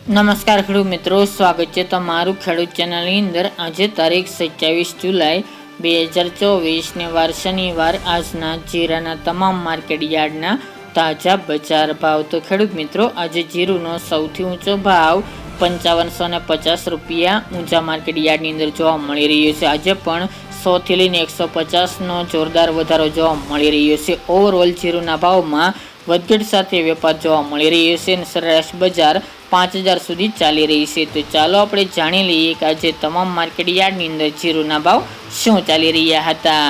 નમસ્કાર ખેડૂત મિત્રો, સ્વાગત છે તમારું ખેડૂત ચેનલની અંદર। આજે તારીખ 27 જુલાઈ 2024 ને વાર શનિવાર। આજના જીરાના તમામ માર્કેટ યાર્ડના તાજા બજાર ભાવ। તો ખેડૂત મિત્રો, આજે જીરુનો સૌથી ઊંચો ભાવ 5550 રૂપિયા ઊંચા માર્કેટ યાર્ડની અંદર જોવા મળી રહ્યો છે। આજે પણ 100 થી લઈને 150નો જોરદાર વધારો જોવા મળી રહ્યો છે। ઓવરઓલ જીરુના ભાવમાં વધઘટ સાથે વેપાર જોવા મળી રહ્યો છે અને સરેરાશ બજાર 5000 સુધી ચાલી રહી છે। તો ચાલો આપણે જાણી લઈએ કે આજે તમામ માર્કેટ યાર્ડની અંદર જીરુના ભાવ શું ચાલી રહ્યા હતા।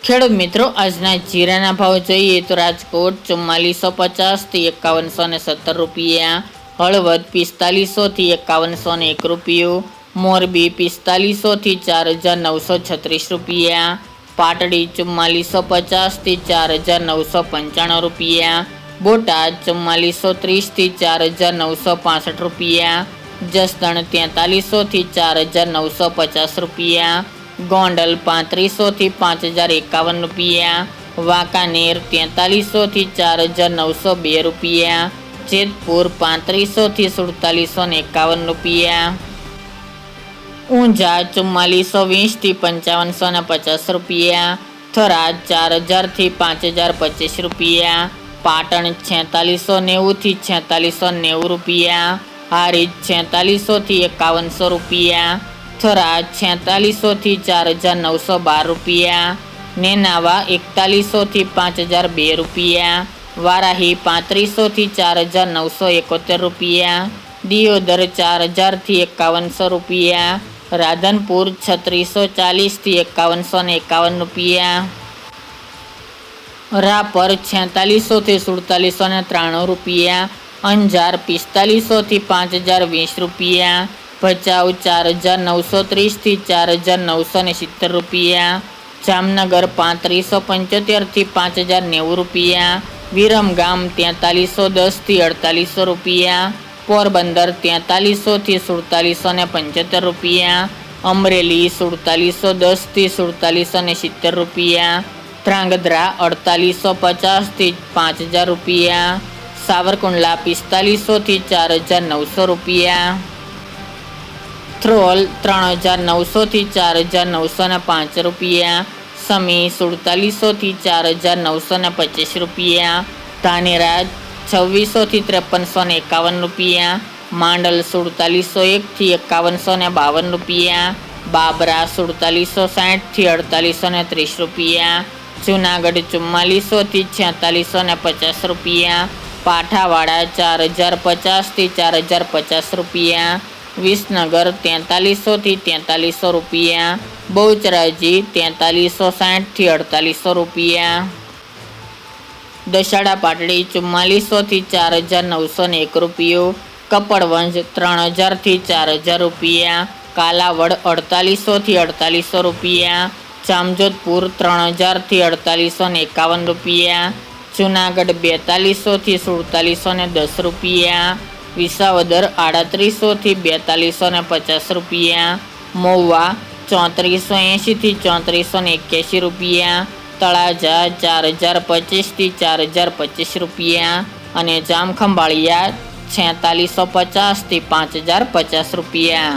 ખેડૂત મિત્રો, આજના જીરાના ભાવ જોઈએ તો રાજકોટ 4450 થી 5117 રૂપિયા, હળવદ 4500 થી 5101 રૂપિયો, મોરબી 4500 થી 4936 રૂપિયા, પાટડી 4450 થી 4995 રૂપિયા, બોટાદ 4430 થી 4965 રૂપિયા, જસદણ 4300 થી 4950 રૂપિયા, ગોંડલ 3500 થી 5051 રૂપિયા, વાંકાનેર 4300 થી 4902 રૂપિયા, જેતપુર 3500 થી 4751 રૂપિયા, ઊંઝા 4420 થી 5550 રૂપિયા, થરાદ 4000 થી 5025 રૂપિયા, પાટણ 4690 થી 4690 રૂપિયા, હારીજ 4600 થી 5100 રૂપિયા, થરાદ 4600 થી 4912 રૂપિયા, નેનાવા 4100 થી 5002 રૂપિયા, વારાહી 3500 થી 4971 રૂપિયા, દિયોદર 4000 થી 5100 રૂપિયા, રાધનપુર 3640 થી 5151 રૂપિયા, રાપર 4600 થી 4793 રૂપિયા, અંજાર 4500 થી 5020 રૂપિયા, ભચાઉ 4930 થી 4970 રૂપિયા, જામનગર 3575 થી 5090 રૂપિયા, વિરમગામ 4310 થી 4800 રૂપિયા, પોરબંદર 4300 થી 4775 રૂપિયા, અમરેલી 4710 થી 4770 રૂપિયા, ધ્રાંગધ્રા 4850 થી 5000 રૂપિયા, સાવરકુંડલા 4500 થી 4900 રૂપિયા, થ્રોલ 3900 થી 4905 રૂપિયા, સમી 4700 થી 4925 રૂપિયા, ધાનેરા 2600 થી 5351 રૂપિયા, માંડલ 4701 થી 5152 રૂપિયા, બાબરા 4760 થી 4830 રૂપિયા, જુનાગઢ 4400 થી 4650 રૂપિયા, પાઠાવાડા 4050 થી 4050 રૂપિયા, વિસનગર 4300 થી 4300 રૂપિયા, બહુચરાજી 4360 થી 4800 રૂપિયા, દશાડા પાટડી 4400 થી 4901 રૂપિયો, કપડવંજ 3000 થી 4000 રૂપિયા, કાલાવડ 4800 થી 4800 રૂપિયા, જામજોધપુર 3000 થી 4851 રૂપિયા, જુનાગઢ 4200 થી 4710 રૂપિયા, વિસાવદર 3800 થી 4250 રૂપિયા, મહુવા 3480 થી 3481 રૂપિયા, તળાજા 4025 થી 4025 રૂપિયા અને જામખંભાળિયા 4650 થી 5050 રૂપિયા।